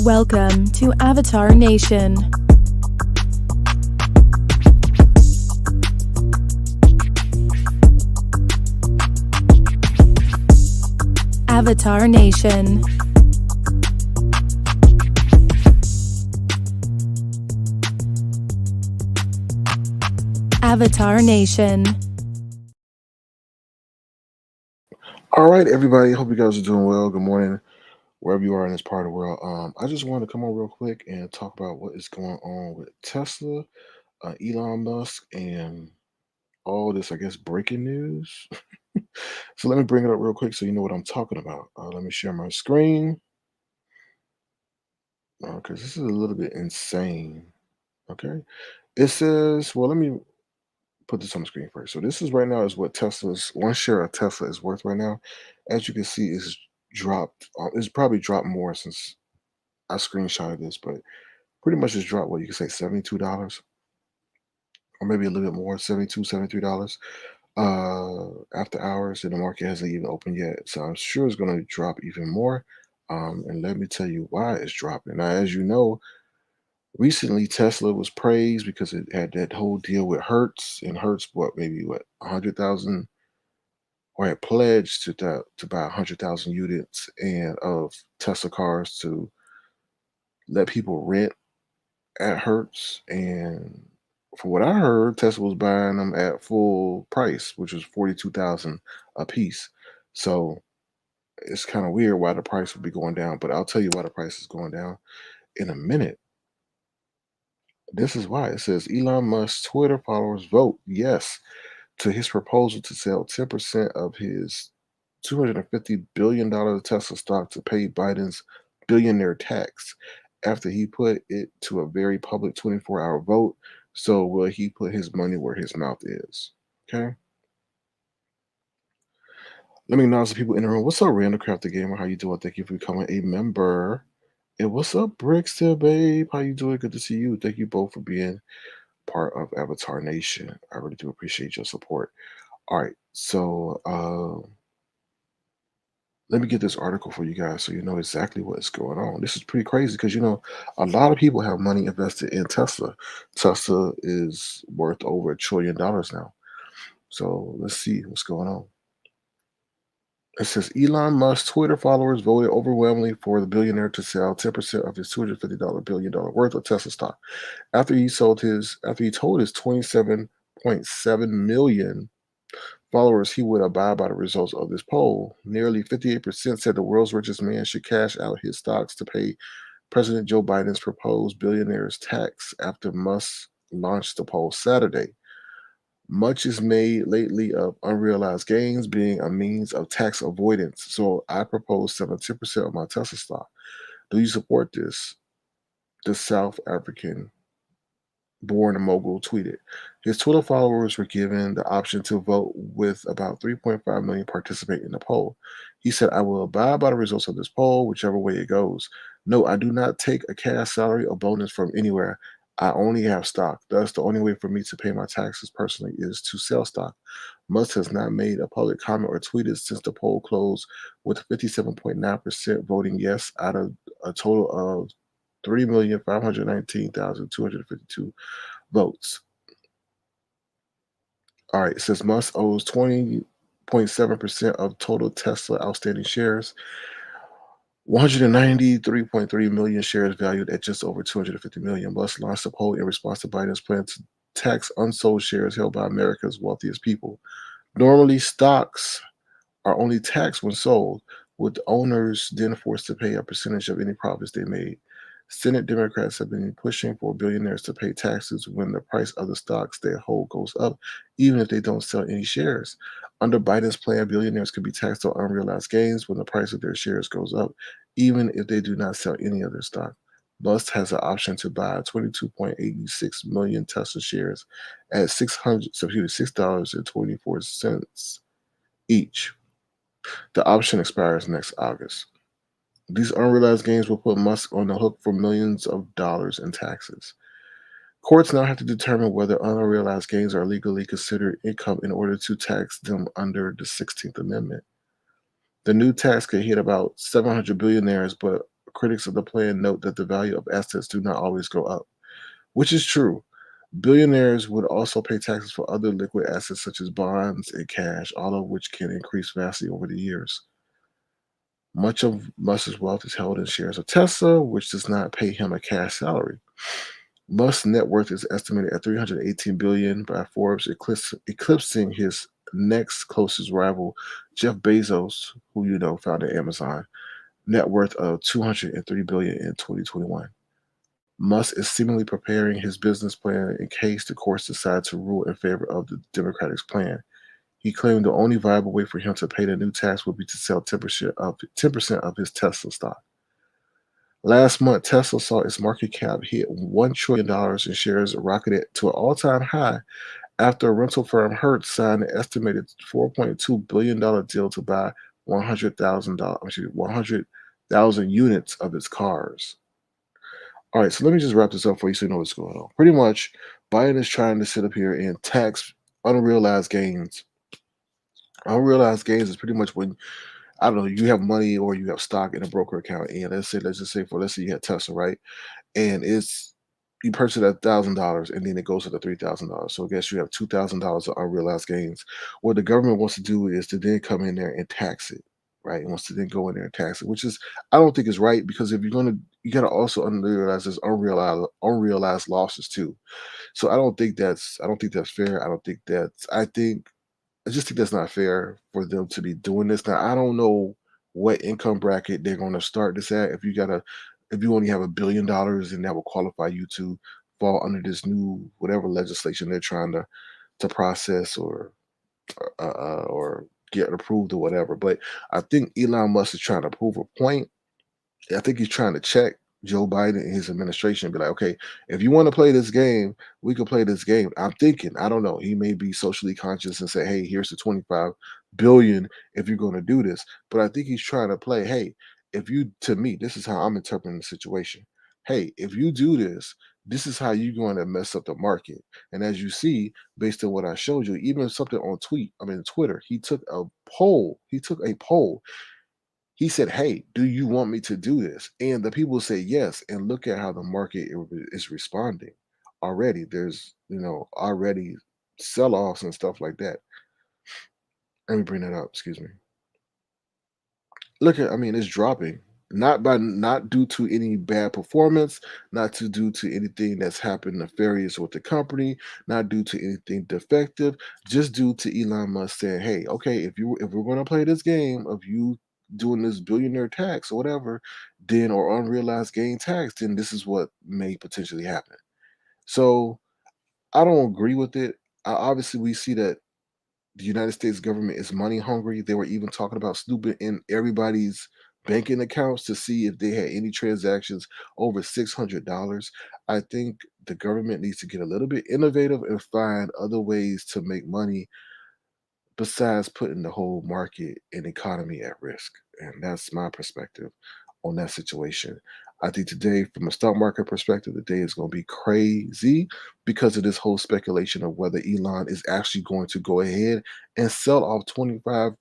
Welcome to Avatar Nation. Avatar Nation. Avatar Nation. All right, everybody. Hope you guys are doing well. Good morning, wherever you are in this part of the world. I just wanted to come on real quick and talk about what is going on with Tesla, Elon Musk, and all this, I guess, breaking news. So let me bring it up real quick so you know what I'm talking about. Let me share my screen because this is a little bit insane. Okay, it says, well, let me put this on the screen first. So this is right now is what Tesla's one share of Tesla is worth right now. As you can see, is dropped. It's probably dropped more since I screenshotted this, but pretty much it's dropped what you can say $72 or maybe a little bit more, 72, $73 after hours, and the market hasn't even opened yet. So I'm sure it's going to drop even more. And let me tell you why it's dropping. Now, as you know, recently Tesla was praised because it had that whole deal with Hertz, and Hertz what maybe what 100,000 or had pledged to buy 100,000 units and of Tesla cars to let people rent at Hertz, and from what I heard, Tesla was buying them at full price, which was 42,000 a piece. So it's kind of weird why the price would be going down, but I'll tell you why the price is going down in a minute. This is why it says Elon Musk's Twitter followers vote yes to his proposal to sell 10% of his $250 billion Tesla stock to pay Biden's billionaire tax after he put it to a very public 24-hour vote. So, will he put his money where his mouth is? Okay. Let me acknowledge the people in the room. What's up, Randall Crafter Gamer? How you doing? Thank you for becoming a member. And what's up, Brickster, babe? How you doing? Good to see you. Thank you both for being part of Avatar Nation. I really do appreciate your support. All right. So, let me get this article for you guys so you know exactly what's going on. This is pretty crazy because a lot of people have money invested in Tesla. Tesla is worth over $1 trillion now. So let's see what's going on. It says Elon Musk's Twitter followers voted overwhelmingly for the billionaire to sell 10% of his $250 billion worth of Tesla stock after he told his 27.7 million followers he would abide by the results of this poll. Nearly 58% said the world's richest man should cash out his stocks to pay President Joe Biden's proposed billionaire's tax after Musk launched the poll Saturday. Much is made lately of unrealized gains being a means of tax avoidance. So I propose 10% of my Tesla stock. Do you support this? The South African born mogul tweeted. His Twitter followers were given the option to vote with about 3.5 million participating in the poll. He said, I will abide by the results of this poll, whichever way it goes. No, I do not take a cash salary or bonus from anywhere. I only have stock. Thus, the only way for me to pay my taxes personally is to sell stock. Musk has not made a public comment or tweeted since the poll closed, with 57.9% voting yes out of a total of 3,519,252 votes. All right, it says Musk owes 20.7% of total Tesla outstanding shares, 193.3 million shares valued at just over 250 million. Musk launched a poll in response to Biden's plan to tax unsold shares held by America's wealthiest people. Normally, stocks are only taxed when sold, with owners then forced to pay a percentage of any profits they made. Senate Democrats have been pushing for billionaires to pay taxes when the price of the stocks they hold goes up, even if they don't sell any shares. Under Biden's plan, billionaires could be taxed on unrealized gains when the price of their shares goes up, even if they do not sell any of their stock. Musk has an option to buy 22.86 million Tesla shares at $6.24 each. The option expires next August. These unrealized gains will put Musk on the hook for millions of dollars in taxes. Courts now have to determine whether unrealized gains are legally considered income in order to tax them under the 16th Amendment. The new tax could hit about 700 billionaires, but critics of the plan note that the value of assets do not always go up, which is true. Billionaires would also pay taxes for other liquid assets such as bonds and cash, all of which can increase vastly over the years. Much of Musk's wealth is held in shares of Tesla, which does not pay him a cash salary. Musk's net worth is estimated at 318 billion by Forbes, eclipsing his next closest rival, Jeff Bezos, who founded Amazon, net worth of 203 billion in 2021. Musk is seemingly preparing his business plan in case the courts decide to rule in favor of the Democrats' plan. He claimed the only viable way for him to pay the new tax would be to sell 10% of his Tesla stock. Last month, Tesla saw its market cap hit $1 trillion and shares rocketed to an all-time high after rental firm Hertz signed an estimated $4.2 billion deal to buy 100,000 units of its cars. All right, so let me just wrap this up for you so you know what's going on. Pretty much, Biden is trying to sit up here and tax unrealized gains. Unrealized gains is pretty much when, I don't know, you have money or you have stock in a broker account, and let's say you had Tesla, right? And it's you purchase at $1,000 and then it goes to the $3,000. So I guess you have $2,000 of unrealized gains. What the government wants to do is to then come in there and tax it, right? It wants to then go in there and tax it, which is I don't think is right because if you're gonna you gotta also realize there's unrealized losses too. So I don't think that's fair. I just think that's not fair for them to be doing this. Now, I don't know what income bracket they're going to start this at. If you only have $1 billion, and that will qualify you to fall under this new whatever legislation they're trying to process or get approved or whatever. But I think Elon Musk is trying to prove a point. I think he's trying to check Joe Biden and his administration, be like, okay, if you want to play this game, we can play this game. I'm thinking, I don't know, he may be socially conscious and say, hey, here's the 25 billion if you're going to do this. But I think he's trying to play, hey, if you, to me, this is how I'm interpreting the situation. Hey, if you do this, this is how you're going to mess up the market. And as you see, based on what I showed you, even something on Twitter, he took a poll. He said, "Hey, do you want me to do this?" And the people say yes. And look at how the market is responding. Already, there's already sell-offs and stuff like that. Let me bring that up. Excuse me. Look at, I mean, it's dropping. Not due to any bad performance, not to due to anything that's happened nefarious with the company, not due to anything defective, just due to Elon Musk saying, "Hey, okay, if we're going to play this game of you doing this billionaire tax or whatever, then or unrealized gain tax, then this is what may potentially happen." So I don't agree with it. Obviously, we see that the United States government is money hungry. They were even talking about snooping in everybody's banking accounts to see if they had any transactions over $600. I think the government needs to get a little bit innovative and find other ways to make money besides putting the whole market and economy at risk. And that's my perspective on that situation. I think today, from a stock market perspective, the day is going to be crazy because of this whole speculation of whether Elon is actually going to go ahead and sell off $25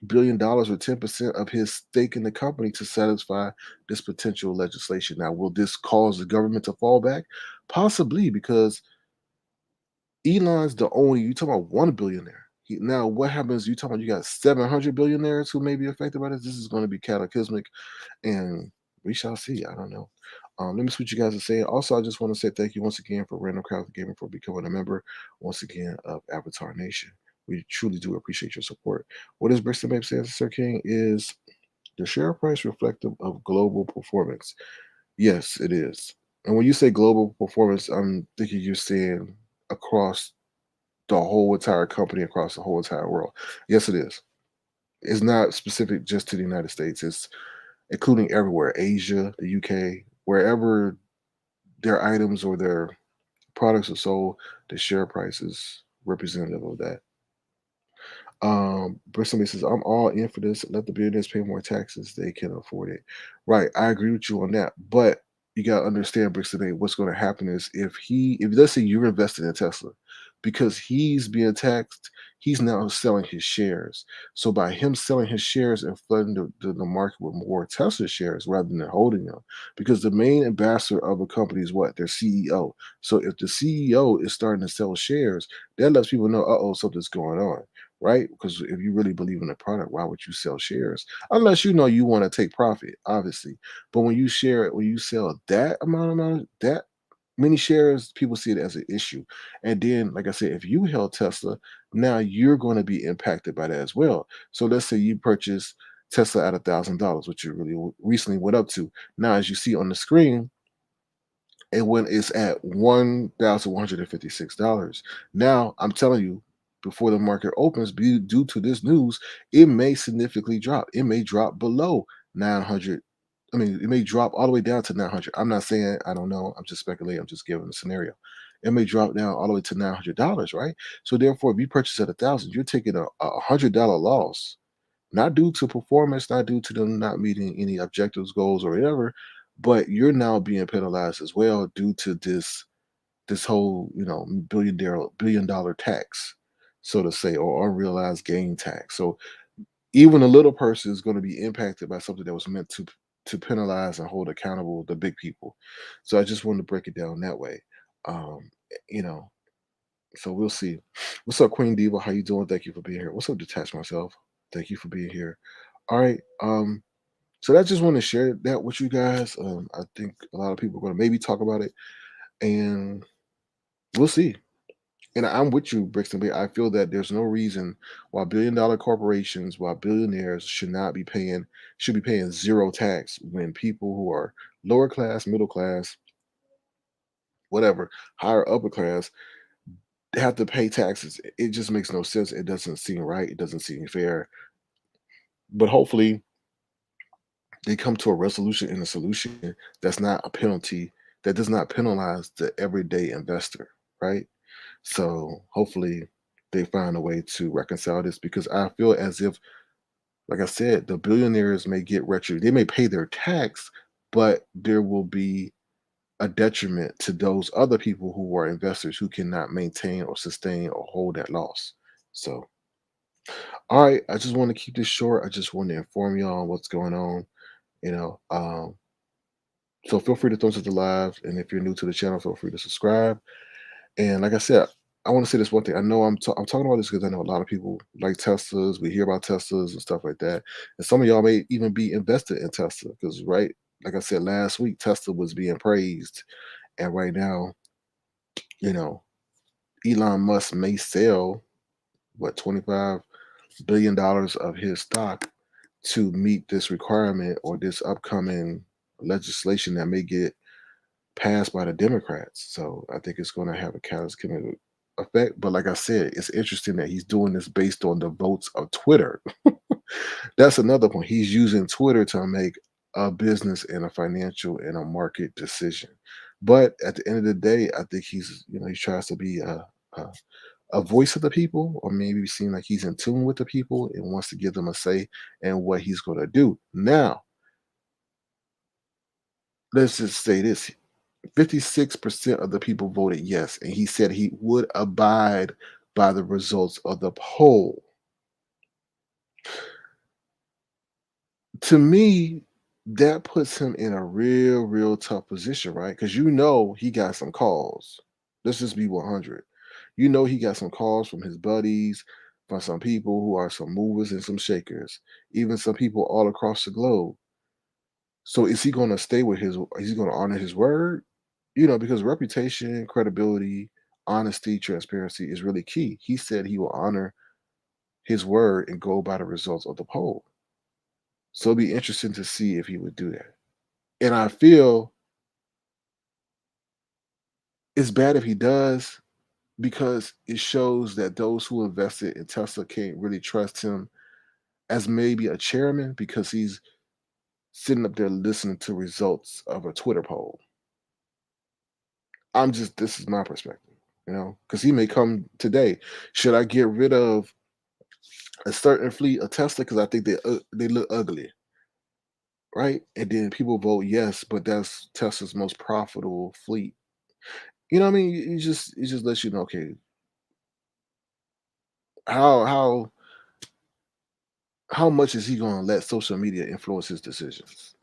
billion or 10% of his stake in the company to satisfy this potential legislation. Now, will this cause the government to fall back? Possibly, because Elon's the only, you talking about one billionaire. Now, what happens? You talking about you got 700 billionaires who may be affected by this? This is going to be cataclysmic, and we shall see. I don't know. Let me see what you guys are saying. Also, I just want to say thank you once again for Random Crowd Gaming for becoming a member once again of Avatar Nation. We truly do appreciate your support. What is Bristol Babe says, Sir King, is the share price reflective of global performance? Yes, it is. And when you say global performance, I'm thinking you're saying across the whole entire company, across the whole entire world. Yes, it is. It's not specific just to the United States. It's including everywhere, Asia, the UK, wherever their items or their products are sold, the share price is representative of that. Somebody says, I'm all in for this. Let the billionaires pay more taxes. They can afford it. Right. I agree with you on that. But you gotta understand, Brixton, what's gonna happen is if let's say you're invested in Tesla, because he's being taxed. He's now selling his shares. So by him selling his shares and flooding the market with more Tesla shares rather than holding them, because the main ambassador of a company is what? Their CEO. So if the CEO is starting to sell shares, that lets people know, oh, something's going on, right? Because if you really believe in the product, why would you sell shares? Unless you know you want to take profit, obviously. But when you share it, when you sell that amount, that many shares, people see it as an issue. And then, like I said, if you held Tesla, now you're going to be impacted by that as well. So let's say you purchase Tesla at $1,000, which you really recently went up to. Now, as you see on the screen, and when it's at $1,156. Now, I'm telling you, before the market opens, due to this news, it may significantly drop. It may drop below 900. I mean, it may drop all the way down to 900. I'm not saying, I don't know. I'm just speculating. I'm just giving a scenario. It may drop down all the way to $900, right? So therefore, if you purchase at 1,000, you're taking a $100 loss, not due to performance, not due to them not meeting any objectives, goals, or whatever, but you're now being penalized as well due to this whole, billion dollar tax, so to say, or unrealized gain tax. So even a little person is going to be impacted by something that was meant to penalize and hold accountable the big people. So I just wanted to break it down that way. Um, you know, so we'll see. What's up, Queen Diva? How you doing? Thank you for being here. What's up, Detach Myself? Thank you for being here. All right. So I just want to share that with you guys. I think a lot of people are going to maybe talk about it, and we'll see. And I'm with you, Brixton B. I feel that there's no reason why billion-dollar corporations, why billionaires should be paying zero tax when people who are lower class, middle class, whatever, higher upper class have to pay taxes. It just makes no sense. It doesn't seem right. It doesn't seem fair. But hopefully they come to a resolution and a solution that's not a penalty, that does not penalize the everyday investor, right? So hopefully they find a way to reconcile this, because I feel as if, like I said, the billionaires may get retro. They may pay their tax, but there will be a detriment to those other people who are investors who cannot maintain or sustain or hold that loss. So, all right, I just want to keep this short. I just want to inform you on what's going on. You know, so feel free to throw into the live, and if you're new to the channel, feel free to subscribe. And like I said, I want to say this one thing. I know I'm talking about this because I know a lot of people like Teslas. We hear about Teslas and stuff like that. And some of y'all may even be invested in Tesla because, right, like I said last week, Tesla was being praised. And right now, you know, Elon Musk may sell what, $25 billion of his stock to meet this requirement or this upcoming legislation that may get passed by the Democrats. So I think it's going to have a catastrophic effect. But like I said, it's interesting that he's doing this based on the votes of Twitter. That's another point. He's using Twitter to make a business and a financial and a market decision. But at the end of the day, I think he tries to be a, a voice of the people, or maybe seem like he's in tune with the people and wants to give them a say in what he's going to do. Now, let's just say this: 56% of the people voted yes, and he said he would abide by the results of the poll. To me, that puts him in a real tough position, right? Because he got some calls. Let's just be 100. He got some calls from his buddies, from some people who are some movers and some shakers, even some people all across the globe. So is he going to stay with is he going to honor his word? Because reputation, credibility, honesty, transparency is really key. He said he will honor his word and go by the results of the poll. So it'll be interesting to see if he would do that. And I feel it's bad if he does, because it shows that those who invested in Tesla can't really trust him as maybe a chairman, because he's sitting up there listening to results of a Twitter poll. This is my perspective, because he may come today. Should I get rid of a certain fleet of Tesla because I think they look ugly, right? And then people vote yes, but that's Tesla's most profitable fleet. You know what I mean? It just lets you know, okay, how how much is he gonna let social media influence his decisions?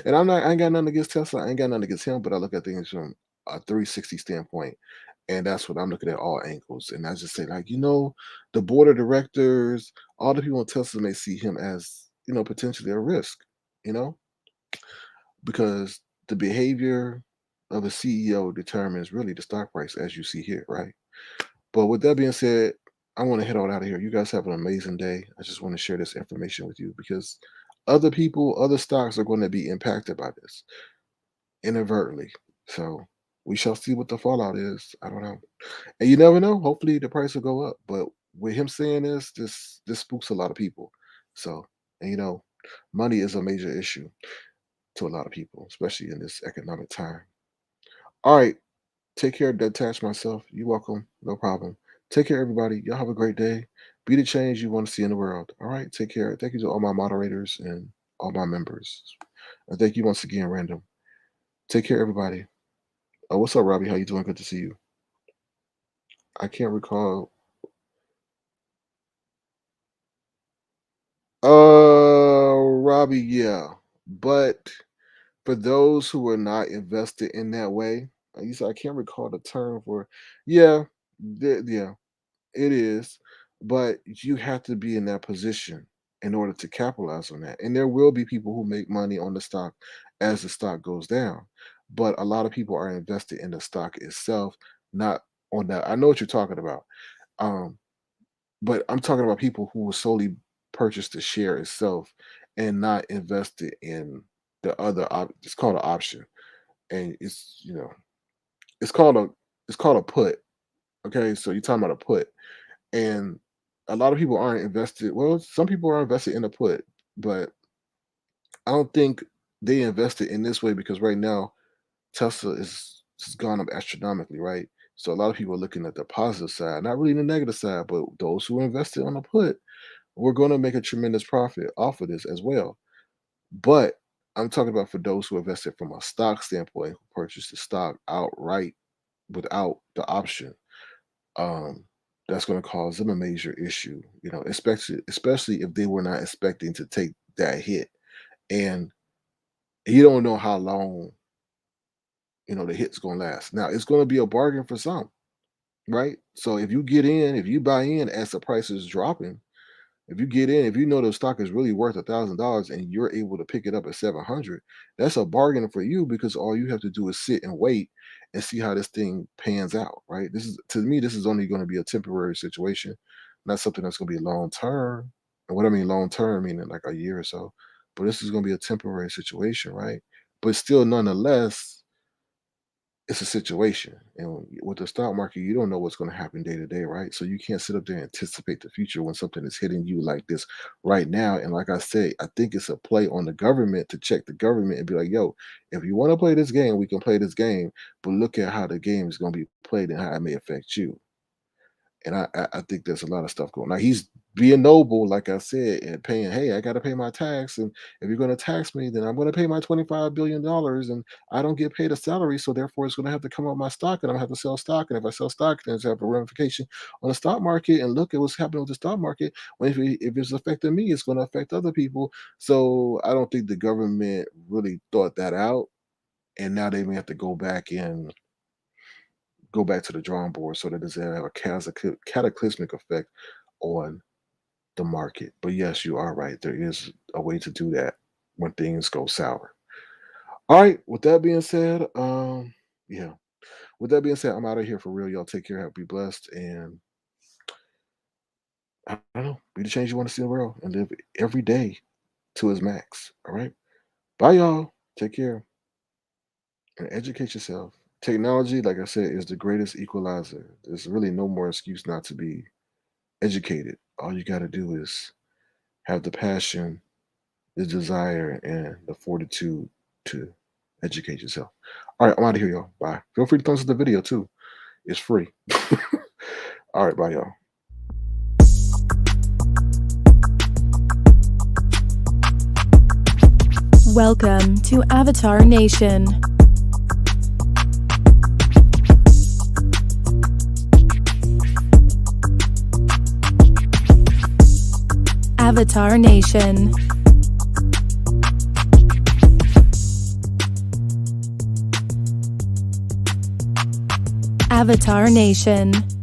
And I ain't got nothing against Tesla. I ain't got nothing against him, but I look at things from a 360 standpoint. And that's what I'm looking at all angles. And I just say, like, the board of directors, all the people in Tesla may see him as, potentially a risk, you know, because the behavior of a CEO determines really the stock price as you see here, right? But with that being said, I want to head on out of here. You guys have an amazing day. I just want to share this information with you because other people, other stocks are going to be impacted by this inadvertently. So we shall see what the fallout is. I don't know. And you never know. Hopefully the price will go up. But with him saying this spooks a lot of people. So, and money is a major issue to a lot of people, especially in this economic time. All right. Take care. Detach myself. You're welcome. No problem. Take care, everybody. Y'all have a great day. Be the change you want to see in the world. All right. Take care. Thank you to all my moderators and all my members. And thank you once again, Random. Take care, everybody. What's up, Robbie? How you doing? Good to see you. I can't recall. Robbie, yeah. But for those who are not invested in that way, you said I can't recall the term for. Yeah, yeah. It is, but you have to be in that position in order to capitalize on that. And there will be people who make money on the stock as the stock goes down. But a lot of people are invested in the stock itself, not on that. I know what you're talking about. Um, but I'm talking about people who will solely purchase the share itself and not invested in the it's called an option. And it's called a it's called a put. Okay. So you're talking about a put. And a lot of people aren't invested. Well, some people are invested in a put, but I don't think they invested in this way because right now Tesla is has gone up astronomically, right? So a lot of people are looking at the positive side, not really the negative side, but those who invested on a put, we're going to make a tremendous profit off of this as well. But I'm talking about for those who invested from a stock standpoint, who purchased the stock outright without the option. um, that's going to cause them a major issue, especially if they were not expecting to take that hit. And you don't know how long, the hit's going to last. Now, it's going to be a bargain for some, right? So if you buy in as the price is dropping, if you get in, if you know the stock is really worth $1,000 and you're able to pick it up at 700, that's a bargain for you because all you have to do is sit and wait and see how this thing pans out, right? This is only going to be a temporary situation, not something that's going to be long term. And what I mean long term, meaning like a year or so. But this is going to be a temporary situation, right? But still, nonetheless, it's a situation. And with the stock market, you don't know what's going to happen day to day, right? So you can't sit up there and anticipate the future when something is hitting you like this right now. And like I say, I think it's a play on the government to check the government and be like, yo, if you want to play this game, we can play this game, but look at how the game is going to be played and how it may affect you. And I think there's a lot of stuff going on. Now he's being noble, like I said, and paying, hey, I gotta pay my tax. And if you're gonna tax me, then I'm gonna pay my $25 billion and I don't get paid a salary. So therefore it's gonna have to come out my stock and I'm gonna have to sell stock. And if I sell stock, then it's have a ramification on the stock market. And look at what's happening with the stock market. When if it's affecting me, it's gonna affect other people. So I don't think the government really thought that out. And now they may have to go back to the drawing board so that doesn't have a cataclysmic effect on the market. But yes, you are right. There is a way to do that when things go sour. All right. With that being said, yeah. With that being said, I'm out of here for real. Y'all take care. Be blessed, and I don't know. Be the change you want to see in the world, and live every day to its max. All right. Bye, y'all. Take care and educate yourself. Technology, like I said, is the greatest equalizer. There's really no more excuse not to be educated. All you got to do is have the passion, the desire, and the fortitude to educate yourself. All right, I'm out of here, y'all. Bye. Feel free to thumbs up the video too. It's free. All right, bye, y'all. Welcome to Avatar Nation. Avatar Nation. Avatar Nation.